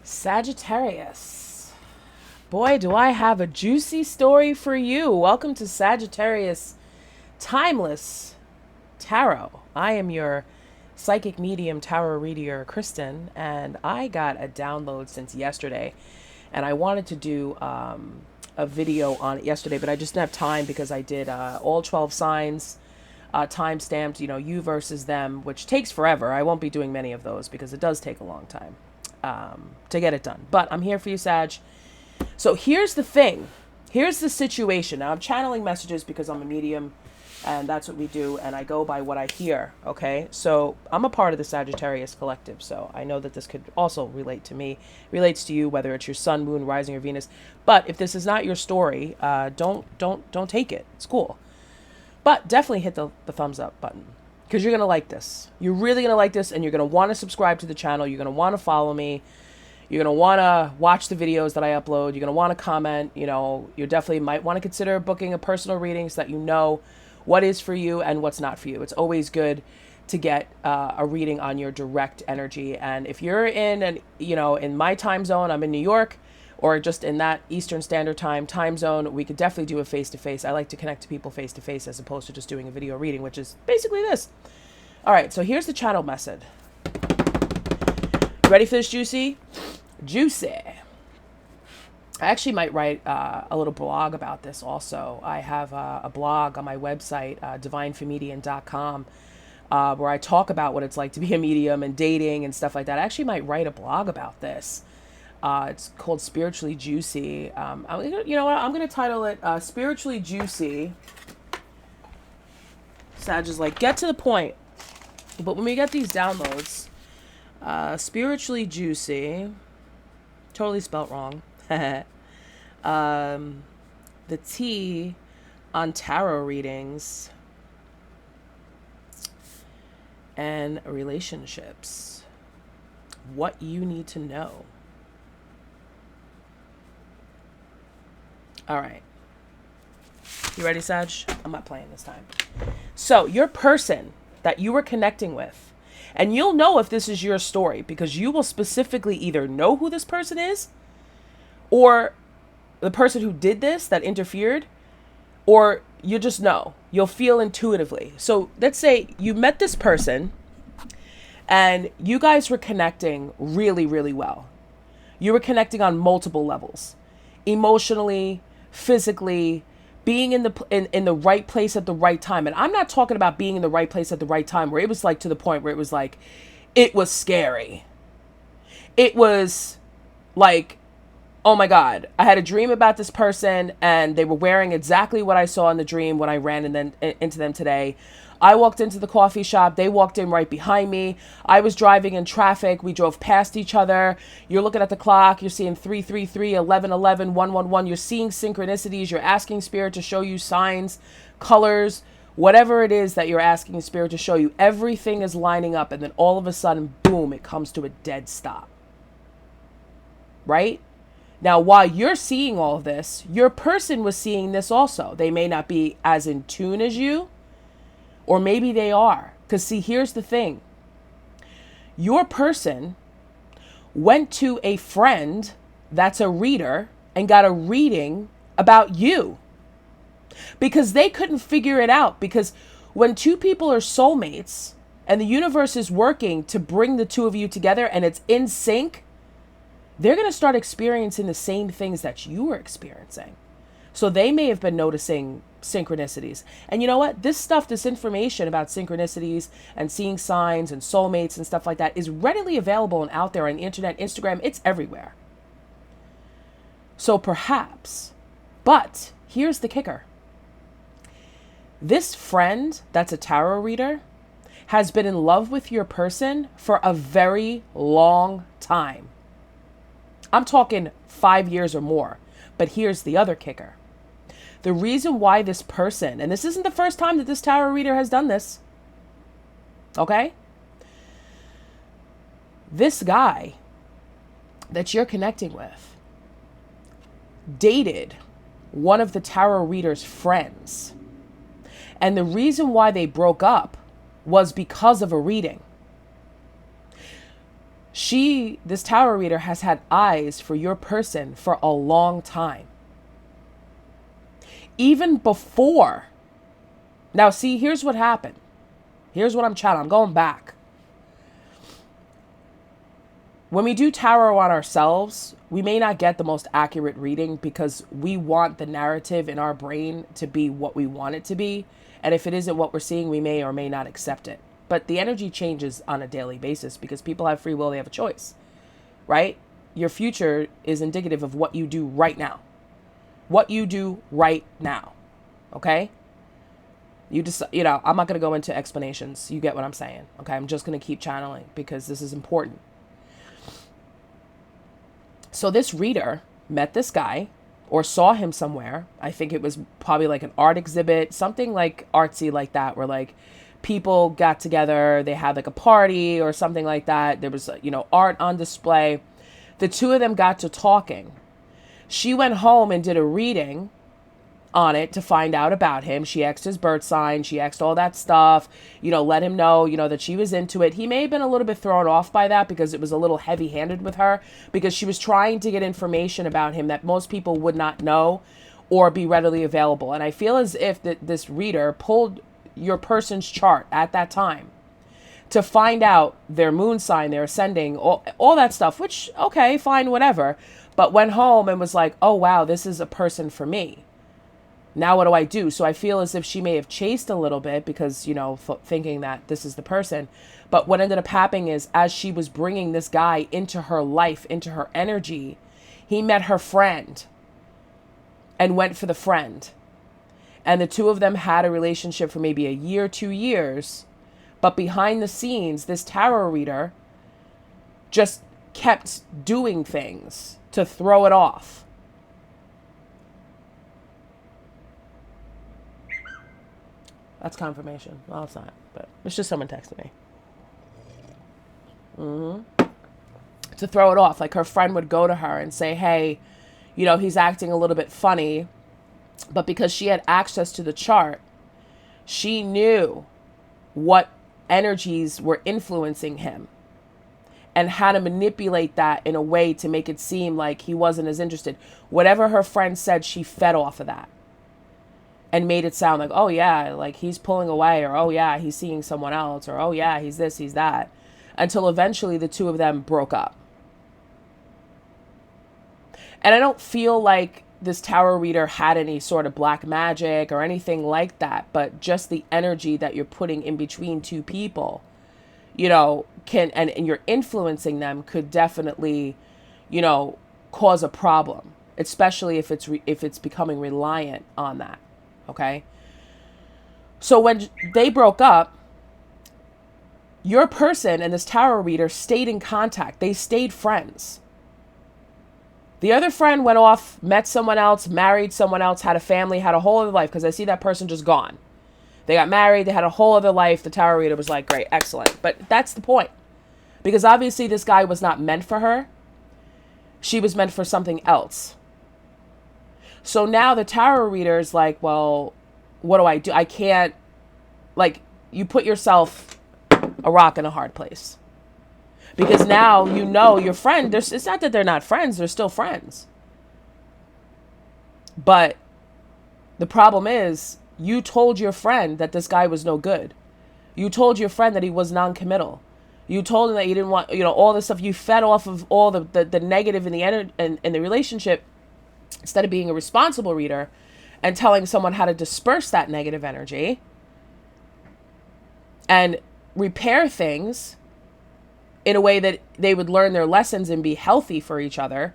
Sagittarius. Boy, do I have a juicy story for you. Welcome to Sagittarius Timeless Tarot. I am your psychic medium tarot reader, Kristen, and I got a download since yesterday. And I wanted to do a video on it yesterday, but I just didn't have time because I did all 12 signs, time stamped, you versus them, which takes forever. I won't be doing many of those because it does take a long time to get it done. But I'm here for you, Sag. So here's the thing. Here's the situation. Now, I'm channeling messages because I'm a medium, and that's what we do, and I go by what I hear, okay? So I'm a part of the Sagittarius Collective, so I know that this could also relate to me, relates to you, whether it's your sun, moon, rising, or Venus. But if this is not your story, don't take it. It's cool. But definitely hit the thumbs up button because you're going to like this. You're really going to like this, and you're going to want to subscribe to the channel. You're going to want to follow me. You're going to want to watch the videos that I upload. You're going to want to comment. You definitely might want to consider booking a personal reading so that you know what is for you and what's not for you. It's always good to get a reading on your direct energy. And if you're in my time zone, I'm in New York, or just in that Eastern Standard Time zone, we could definitely do a face-to-face. I like to connect to people face-to-face as opposed to just doing a video reading, which is basically this. All right, so here's the channel message. You ready for this, Juicy? Juicy. I actually might write a little blog about this also. I have a blog on my website, divinefemedian.com, where I talk about what it's like to be a medium and dating and stuff like that. I actually might write a blog about this. It's called Spiritually Juicy. You know what? I'm going to title it Spiritually Juicy. Sag is like, get to the point. But when we get these downloads, Spiritually Juicy, totally spelt wrong. The T on tarot readings and relationships. What you need to know. All right. You ready, Sag? I'm not playing this time. So your person that you were connecting with, and you'll know if this is your story because you will specifically either know who this person is, or the person who did this, that interfered, or you just know. You'll feel intuitively. So let's say you met this person and you guys were connecting really, really well. You were connecting on multiple levels, emotionally, physically, being in the right place at the right time. And I'm not talking about being in the right place at the right time where it was like to the point where it was like, it was scary. It was like, oh my God, I had a dream about this person and they were wearing exactly what I saw in the dream when I ran into them today. I walked into the coffee shop. They walked in right behind me. I was driving in traffic. We drove past each other. You're looking at the clock. You're seeing 333, 1111, 111. You're seeing synchronicities. You're asking Spirit to show you signs, colors, whatever it is that you're asking Spirit to show you. Everything is lining up. And then all of a sudden, boom, it comes to a dead stop. Right? Now, while you're seeing all of this, your person was seeing this also. They may not be as in tune as you, or maybe they are. Because see, here's the thing. Your person went to a friend that's a reader and got a reading about you. Because they couldn't figure it out. Because when two people are soulmates and the universe is working to bring the two of you together and it's in sync, they're going to start experiencing the same things that you were experiencing. So they may have been noticing synchronicities. And you know what? This information about synchronicities and seeing signs and soulmates and stuff like that is readily available and out there on the internet, Instagram. It's everywhere. So perhaps, but here's the kicker. This friend that's a tarot reader has been in love with your person for a very long time. I'm talking 5 years or more. But here's the other kicker. The reason why this person, and this isn't the first time that this tarot reader has done this, okay? This guy that you're connecting with dated one of the tarot reader's friends. And the reason why they broke up was because of a reading. This tarot reader has had eyes for your person for a long time. Even before. Now, see, here's what happened. Here's what I'm channeling. I'm going back. When we do tarot on ourselves, we may not get the most accurate reading because we want the narrative in our brain to be what we want it to be. And if it isn't what we're seeing, we may or may not accept it. But the energy changes on a daily basis because people have free will, they have a choice, right? Your future is indicative of what you do right now. What you do right now, okay? You just, I'm not going to go into explanations. You get what I'm saying, okay? I'm just going to keep channeling because this is important. So this reader met this guy or saw him somewhere. I think it was probably like an art exhibit, something like artsy like that, where like people got together, they had like a party or something like that. There was, art on display. The two of them got to talking. She went home and did a reading on it to find out about him. She asked his birth sign. She asked all that stuff, let him know, that she was into it. He may have been a little bit thrown off by that because it was a little heavy handed with her because she was trying to get information about him that most people would not know or be readily available. And I feel as if this reader pulled your person's chart at that time to find out their moon sign, their ascending, all that stuff, which, okay, fine, whatever. But went home and was like, oh, wow, this is a person for me. Now what do I do? So I feel as if she may have chased a little bit because, thinking that this is the person. But what ended up happening is as she was bringing this guy into her life, into her energy, he met her friend and went for the friend. And the two of them had a relationship for maybe a year, 2 years. But behind the scenes, this tarot reader just kept doing things to throw it off. That's confirmation. Well, it's not, but it's just someone texting me. To throw it off. Like her friend would go to her and say, hey, he's acting a little bit funny. But because she had access to the chart, she knew what energies were influencing him and how to manipulate that in a way to make it seem like he wasn't as interested. Whatever her friend said, she fed off of that. And made it sound like, oh yeah, like he's pulling away, or oh yeah, he's seeing someone else, or oh yeah, he's this, he's that. Until eventually the two of them broke up. And I don't feel like this tarot reader had any sort of black magic or anything like that, but just the energy that you're putting in between two people, can, and you're influencing them could definitely, cause a problem, especially if it's becoming reliant on that. Okay. So when they broke up, your person and this tarot reader stayed in contact. They stayed friends. The other friend went off, met someone else, married someone else, had a family, had a whole other life because I see that person just gone. They got married. They had a whole other life. The tarot reader was like, great, excellent. But that's the point. Because obviously this guy was not meant for her. She was meant for something else. So now the tarot reader is like, well, what do I do? I can't, like, you put yourself a rock in a hard place. Because now your friend, it's not that they're not friends, they're still friends. But the problem is, you told your friend that this guy was no good. You told your friend that he was non-committal. You told him that you didn't want, all this stuff. You fed off of all the negative in the relationship. Instead of being a responsible reader and telling someone how to disperse that negative energy and repair things in a way that they would learn their lessons and be healthy for each other,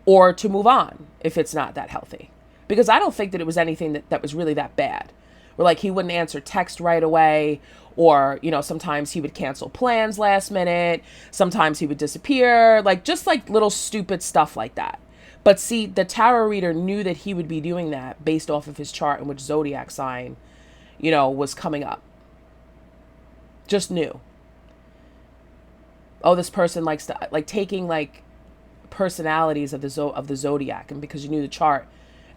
or to move on if it's not that healthy. Because I don't think that it was anything that was really that bad. Or like he wouldn't answer text right away, or, sometimes he would cancel plans last minute. Sometimes he would disappear, just little stupid stuff like that. But see, the tarot reader knew that he would be doing that based off of his chart and which zodiac sign, was coming up. Just knew. Oh, this person likes to, taking, personalities of the zodiac. And because you knew the chart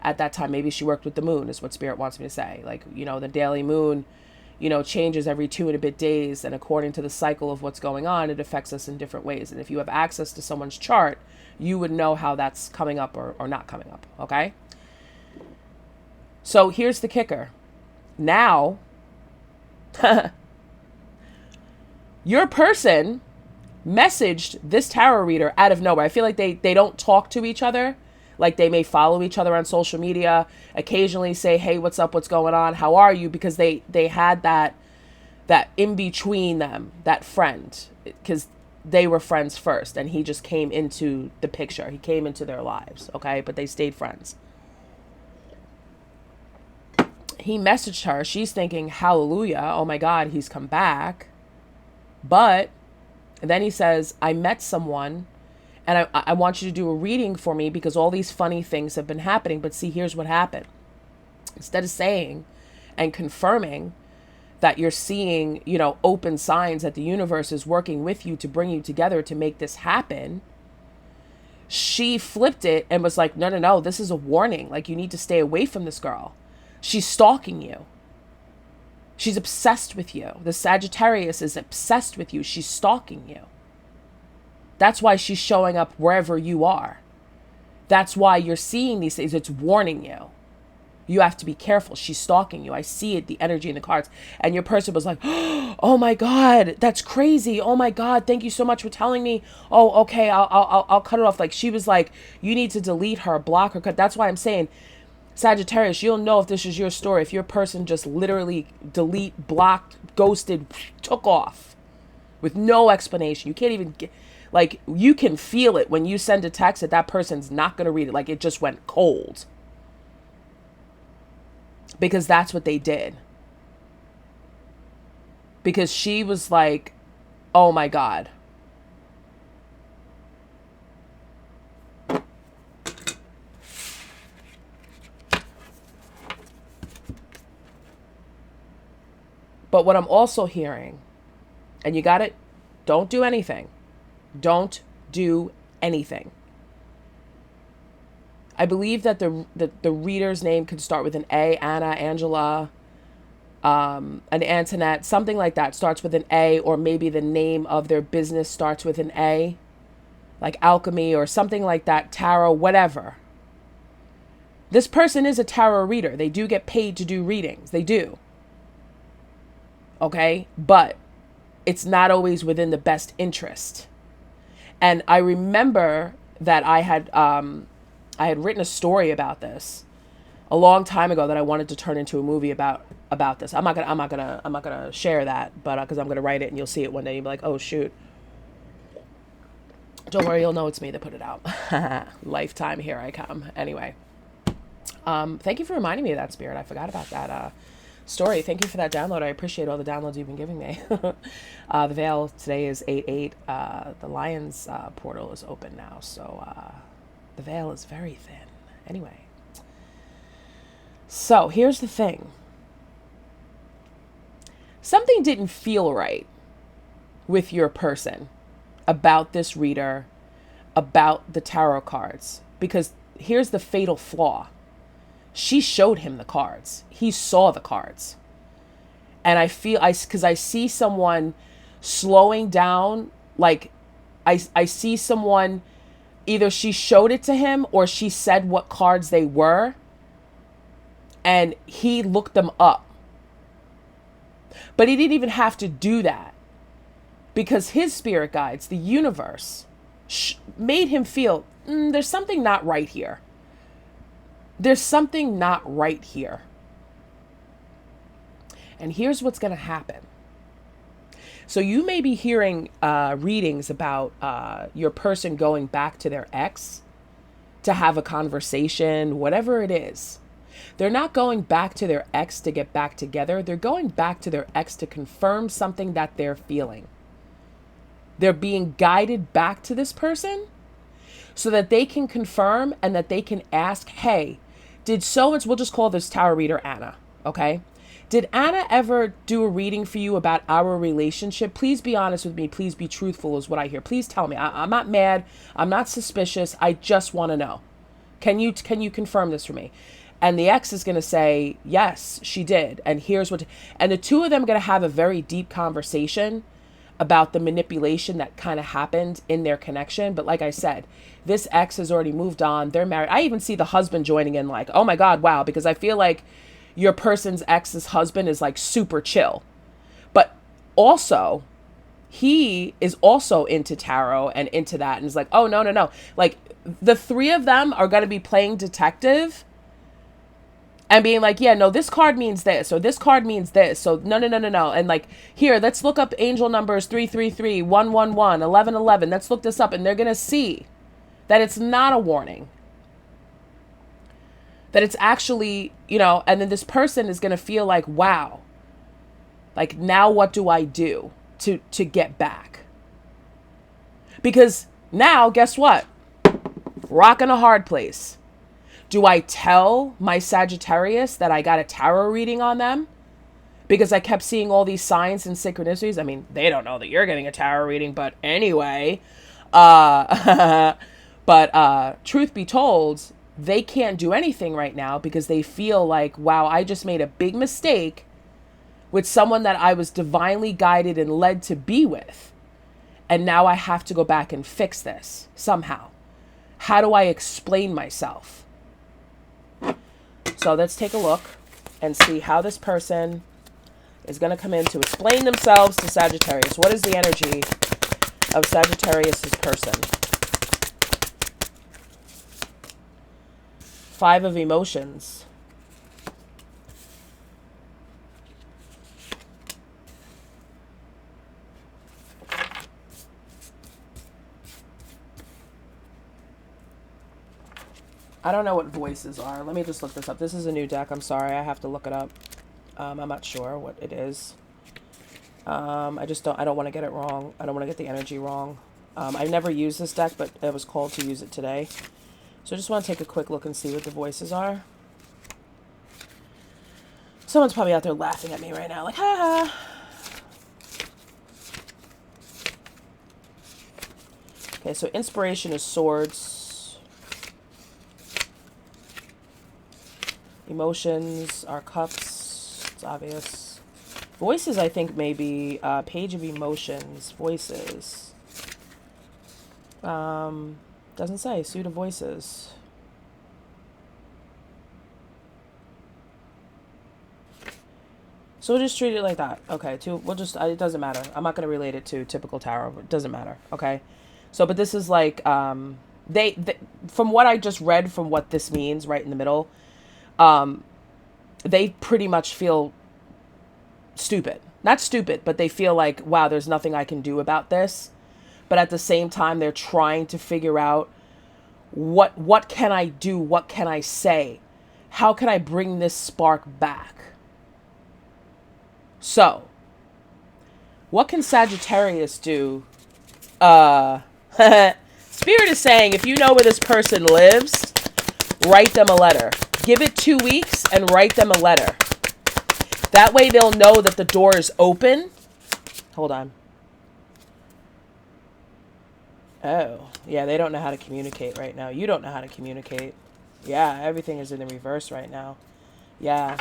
at that time, maybe she worked with the moon, is what Spirit wants me to say. The daily moon, changes every 2 and a bit days. And according to the cycle of what's going on, it affects us in different ways. And if you have access to someone's chart, you would know how that's coming up or not coming up. Okay. So here's the kicker. Now, your person messaged this tarot reader out of nowhere. I feel like they don't talk to each other. Like they may follow each other on social media, occasionally say, hey, what's up? What's going on? How are you? Because they had that in between them, that friend, because they were friends first and he just came into the picture. He came into their lives. Okay. But they stayed friends. He messaged her. She's thinking, hallelujah. Oh my God, he's come back. But then he says, I met someone and I want you to do a reading for me because all these funny things have been happening. But see, here's what happened. Instead of saying and confirming that you're seeing, open signs that the universe is working with you to bring you together to make this happen, she flipped it and was like, no, this is a warning. Like, you need to stay away from this girl. She's stalking you. She's obsessed with you. The Sagittarius is obsessed with you. She's stalking you. That's why she's showing up wherever you are. That's why you're seeing these things. It's warning you. You have to be careful. She's stalking you. I see it, the energy in the cards. And your person was like, oh my God, that's crazy. Oh my God, thank you so much for telling me. Oh, okay, I'll cut it off. Like, she was like, you need to delete her, block her, cut. That's why I'm saying, Sagittarius, you'll know if this is your story, if your person just literally delete, blocked, ghosted, took off with no explanation. You can't even get, like, you can feel it when you send a text that person's not going to read it. Like, it just went cold. Because that's what they did. Because she was like, oh my God. But what I'm also hearing, and you got it, don't do anything. Don't do anything. I believe that the reader's name could start with an A, Anna, Angela, an Antoinette, something like that starts with an A, or maybe the name of their business starts with an A, like Alchemy or something like that, tarot, whatever. This person is a tarot reader. They do get paid to do readings. They do. Okay? But it's not always within the best interest. And I remember that I had written a story about this a long time ago that I wanted to turn into a movie about this. I'm not gonna share that, but because I'm gonna write it and you'll see it one day. You'll be like, oh shoot. Don't worry, you'll know it's me that put it out. Lifetime, here I come. Anyway, thank you for reminding me of that, Spirit. I forgot about that story. Thank you for that download. I appreciate all the downloads you've been giving me. The Veil today is 8/8. The Lions portal is open now, so the veil is very thin. Anyway, so here's the thing. Something didn't feel right with your person about this reader, about the tarot cards, because here's the fatal flaw. She showed him the cards. He saw the cards. And I see someone slowing down, like I see someone, either she showed it to him or she said what cards they were, and he looked them up. But he didn't even have to do that, because his spirit guides, the universe, made him feel, there's something not right here. There's something not right here. And here's what's going to happen. So you may be hearing readings about your person going back to their ex to have a conversation, whatever it is. They're not going back to their ex to get back together. They're going back to their ex to confirm something that they're feeling. They're being guided back to this person so that they can confirm and that they can ask, hey, did we'll just call this tarot reader Anna, okay? Did Anna ever do a reading for you about our relationship? Please be honest with me. Please be truthful is what I hear. Please tell me. I'm not mad. I'm not suspicious. I just want to know. Can you confirm this for me? And the ex is going to say, yes, she did. And here's what, and the two of them are going to have a very deep conversation about the manipulation that kind of happened in their connection. But like I said, this ex has already moved on. They're married. I even see the husband joining in like, oh my God, wow. Because I feel like your person's ex's husband is like super chill. But also, he is also into tarot and into that. And is like, oh, no, no, no. Like the three of them are going to be playing detective and being like, yeah, no, this card means this, or this card means this. So no, no, no, no, no. And like, here, let's look up angel numbers 333, 111, 1111. Let's look this up. And they're going to see that it's not a warning. That it's actually, you know, and then this person is going to feel like, wow, like now what do I do to get back? Because now, guess what? Rock in a hard place. Do I tell my Sagittarius that I got a tarot reading on them? Because I kept seeing all these signs and synchronicities. I mean, they don't know that you're getting a tarot reading, but anyway. But truth be told, they can't do anything right now because they feel like, wow, I just made a big mistake with someone that I was divinely guided and led to be with. And now I have to go back and fix this somehow. How do I explain myself? So let's take a look and see how this person is going to come in to explain themselves to Sagittarius. What is the energy of Sagittarius's person? 5 of emotions. I don't know what voices are. Let me just look this up. This is a new deck. I'm sorry. I have to look it up. I'm not sure what it is. I don't want to get it wrong. I don't want to get the energy wrong. I never used this deck, but I was called to use it today. So I just want to take a quick look and see what the voices are. Someone's probably out there laughing at me right now, like, ha ha. Okay, so inspiration is swords. Emotions are cups. It's obvious. Voices, I think, maybe page of emotions. Voices. Doesn't say. Suit of voices. So we'll just treat it like that. Okay. We'll just. It doesn't matter. I'm not going to relate it to typical tarot. It doesn't matter. Okay. So, but this is like they from what I just read, from what this means, right in the middle. They pretty much feel stupid. Not stupid, but they feel like, wow, there's nothing I can do about this. But at the same time, they're trying to figure out what can I do? What can I say? How can I bring this spark back? So, what can Sagittarius do? Spirit is saying, if you know where this person lives, write them a letter. Give it 2 weeks and write them a letter. That way they'll know that the door is open. Hold on. Oh, yeah, they don't know how to communicate right now. You don't know how to communicate. Yeah, everything is in the reverse right now. Yeah,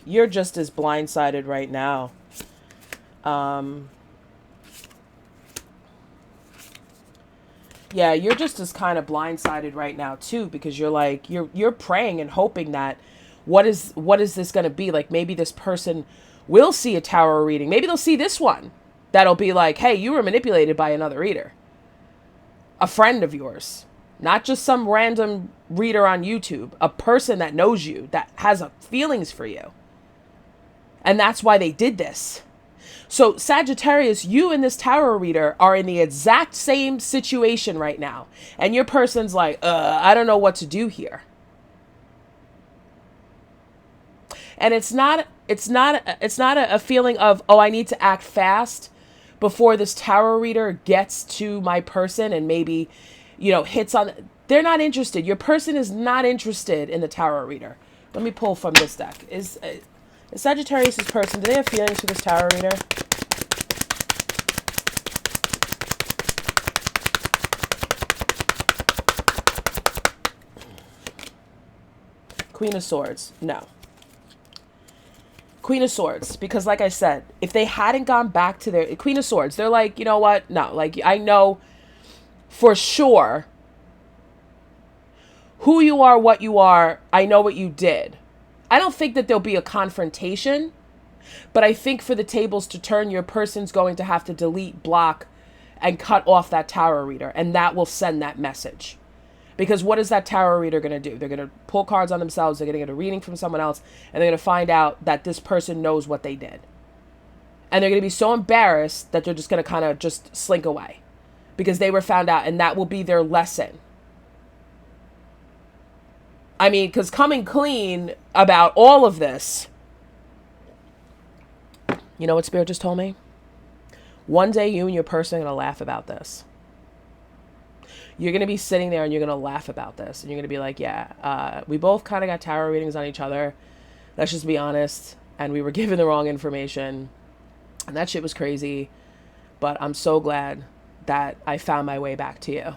you're just as blindsided right now. Yeah, you're just as kind of blindsided right now too, because you're like, you're praying and hoping that what is this going to be? Like, maybe this person will see a tarot reading. Maybe they'll see this one. That'll be like, hey, you were manipulated by another reader. A friend of yours. Not just some random reader on YouTube. A person that knows you, that has feelings for you. And that's why they did this. So Sagittarius, you and this tarot reader are in the exact same situation right now. And your person's like, I don't know what to do here. And it's not a feeling of, oh, I need to act fast before this tarot reader gets to my person and maybe, hits on. They're not interested. Your person is not interested in the tarot reader. Let me pull from this deck. Is Sagittarius' person, do they have feelings for this tarot reader? Queen of Swords. No. Queen of Swords. Because like I said, if they hadn't gone back to their... Queen of Swords, they're like, you know what? No. Like, I know for sure who you are, what you are. I know what you did. I don't think that there'll be a confrontation. But I think for the tables to turn, your person's going to have to delete, block, and cut off that tarot reader. And that will send that message. Because what is that tarot reader going to do? They're going to pull cards on themselves. They're going to get a reading from someone else. And they're going to find out that this person knows what they did. And they're going to be so embarrassed that they're just going to kind of just slink away. Because they were found out. And that will be their lesson. I mean, because coming clean about all of this... You know what Spirit just told me? One day you and your person are going to laugh about this. You're going to be sitting there and you're going to laugh about this. And you're going to be like, yeah, we both kind of got tarot readings on each other. Let's just be honest. And we were given the wrong information. And that shit was crazy. But I'm so glad that I found my way back to you.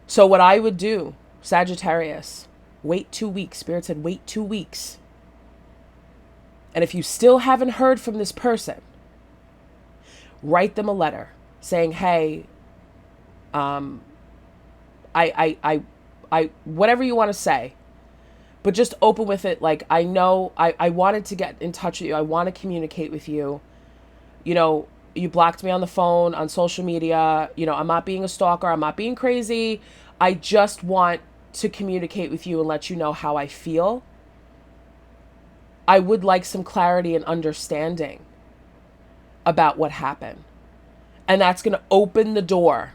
So what I would do, Sagittarius, wait 2 weeks. Spirit said, wait 2 weeks. And if you still haven't heard from this person, write them a letter saying, hey, I whatever you want to say, but just open with it. Like, I know I wanted to get in touch with you. I want to communicate with you. You know, you blocked me on the phone, on social media. You know, I'm not being a stalker. I'm not being crazy. I just want to communicate with you and let you know how I feel. I would like some clarity and understanding about what happened. And that's going to open the door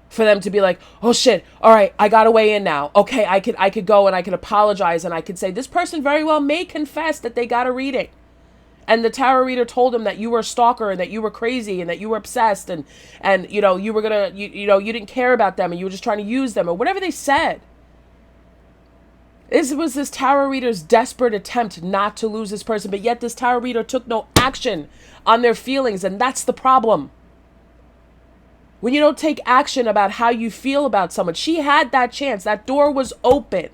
for them to be like, oh shit, all right, I got to weigh in now. Okay, I could go and I could apologize and I could say, this person very well may confess that they got a reading. And the tarot reader told them that you were a stalker and that you were crazy and that you were obsessed and you know, you were going to, you know, you didn't care about them and you were just trying to use them or whatever they said. This was this tarot reader's desperate attempt not to lose this person, but yet this tarot reader took no action on their feelings, and that's the problem. When you don't take action about how you feel about someone, she had that chance. That door was open.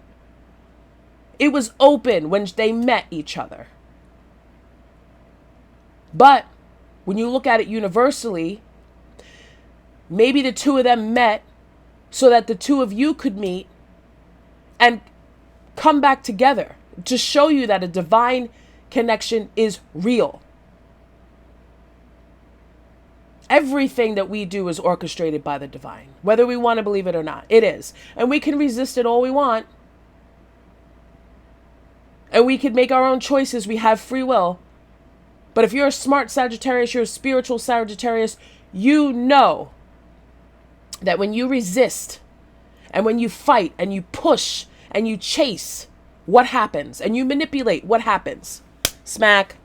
It was open when they met each other. But when you look at it universally, maybe the two of them met so that the two of you could meet and come back together to show you that a divine connection is real. Everything that we do is orchestrated by the divine, whether we want to believe it or not. It is. And we can resist it all we want. And we can make our own choices. We have free will. But if you're a smart Sagittarius, you're a spiritual Sagittarius, you know that when you resist and when you fight and you push and you chase, what happens? And you manipulate, what happens? Smack.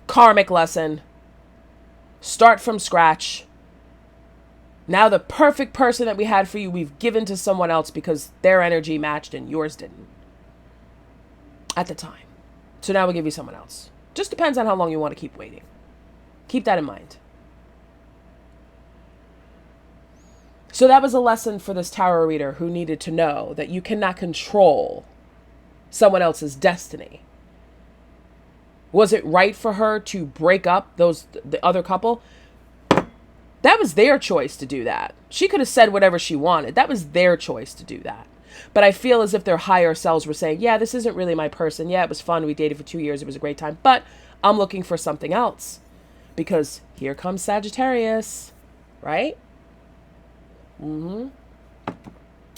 Karmic lesson. Start from scratch. Now the perfect person that we had for you, we've given to someone else because their energy matched and yours didn't. At the time. So now we'll give you someone else. Just depends on how long you want to keep waiting. Keep that in mind. So that was a lesson for this tarot reader who needed to know that you cannot control someone else's destiny. Was it right for her to break up the other couple? That was their choice to do that. She could have said whatever she wanted. That was their choice to do that. But I feel as if their higher selves were saying, yeah, this isn't really my person. Yeah, it was fun. We dated for 2 years. It was a great time. But I'm looking for something else. Because here comes Sagittarius. Right?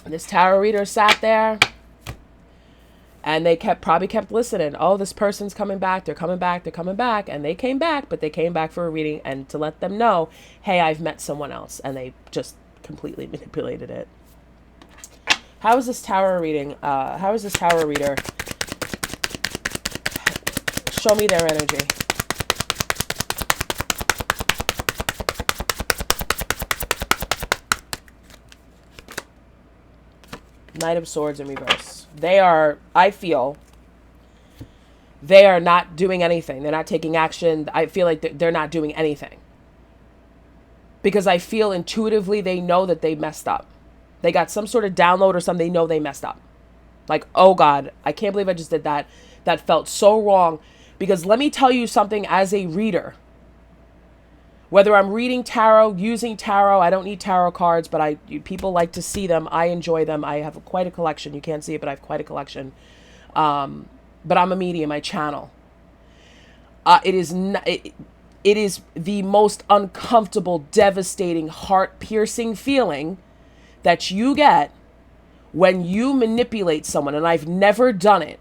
This tarot reader sat there. And they probably kept listening. Oh, this person's coming back. They're coming back. They're coming back. And they came back. But they came back for a reading. And to let them know, hey, I've met someone else. And they just completely manipulated it. How is this tarot reading? How is this tarot reader? Show me their energy. Knight of Swords in reverse. They are, I feel, they are not doing anything. They're not taking action. I feel like they're not doing anything. Because I feel intuitively they know that they messed up. They got some sort of download or something. They know they messed up. Like, oh God, I can't believe I just did that. That felt so wrong. Because let me tell you something as a reader. Whether I'm reading tarot, using tarot, I don't need tarot cards, but people like to see them. I enjoy them. I have quite a collection. You can't see it, but I have quite a collection. But I'm a medium. I channel. It is the most uncomfortable, devastating, heart-piercing feeling that you get when you manipulate someone. And I've never done it.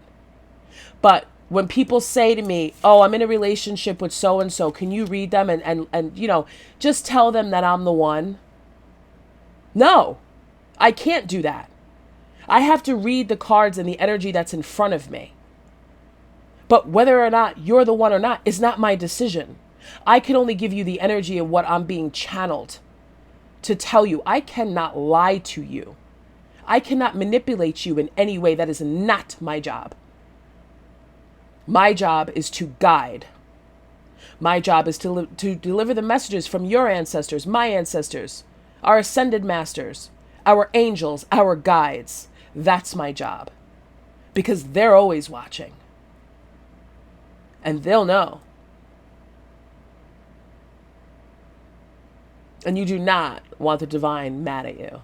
But when people say to me, oh, I'm in a relationship with so-and-so, can you read them and you know, just tell them that I'm the one? No, I can't do that. I have to read the cards and the energy that's in front of me. But whether or not you're the one or not is not my decision. I can only give you the energy of what I'm being channeled to tell you. I cannot lie to you. I cannot manipulate you in any way. That is not my job. My job is to guide. My job is to deliver the messages from your ancestors, my ancestors, our ascended masters, our angels, our guides. That's my job. Because they're always watching. And they'll know. And you do not want the divine mad at you.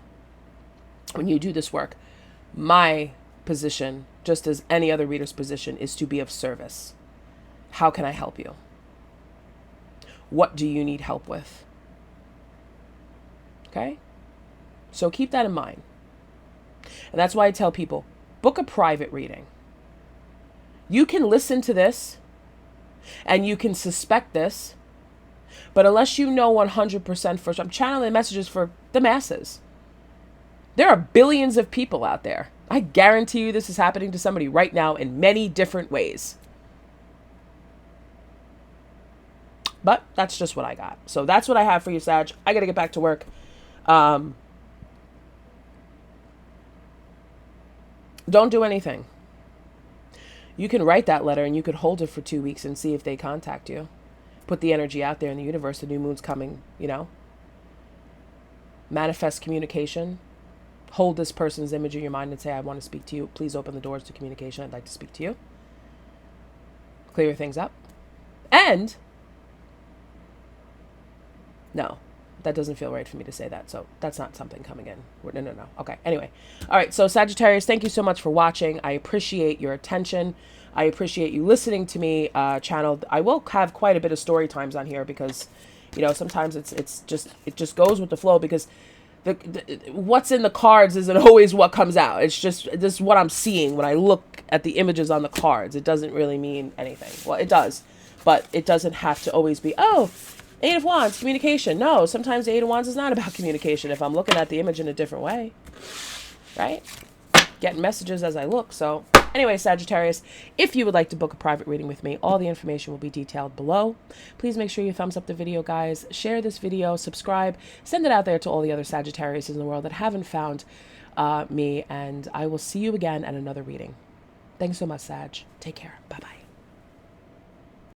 When you do this work, my position, just as any other reader's position, is to be of service. How can I help you? What do you need help with? Okay? So keep that in mind. And that's why I tell people, book a private reading. You can listen to this and you can suspect this, but unless you know 100% for sure, I'm channeling messages for the masses. There are billions of people out there. I guarantee you this is happening to somebody right now in many different ways. But that's just what I got. So that's what I have for you, Sag. I got to get back to work. Don't do anything. You can write that letter and you could hold it for 2 weeks and see if they contact you. Put the energy out there in the universe. The new moon's coming, you know. Manifest communication. Hold this person's image in your mind and say, I want to speak to you. Please open the doors to communication. I'd like to speak to you. Clear things up. And, no, that doesn't feel right for me to say that. So that's not something coming in. No. Okay, anyway. All right, so Sagittarius, thank you so much for watching. I appreciate your attention. I appreciate you listening to me channel. I will have quite a bit of story times on here because, you know, sometimes it just goes with the flow because what's in the cards isn't always what comes out. It's just, this is what I'm seeing when I look at the images on the cards. It doesn't really mean anything. Well, it does, but it doesn't have to always be, oh, Eight of Wands, communication. No, sometimes the Eight of Wands is not about communication if I'm looking at the image in a different way, right? Getting messages as I look. So anyway, Sagittarius, if you would like to book a private reading with me, all the information will be detailed below. Please make sure you thumbs up the video, guys. Share this video, subscribe, send it out there to all the other Sagittarius in the world that haven't found me, and I will see you again at another reading. Thanks so much, Sag. Take care. Bye-bye.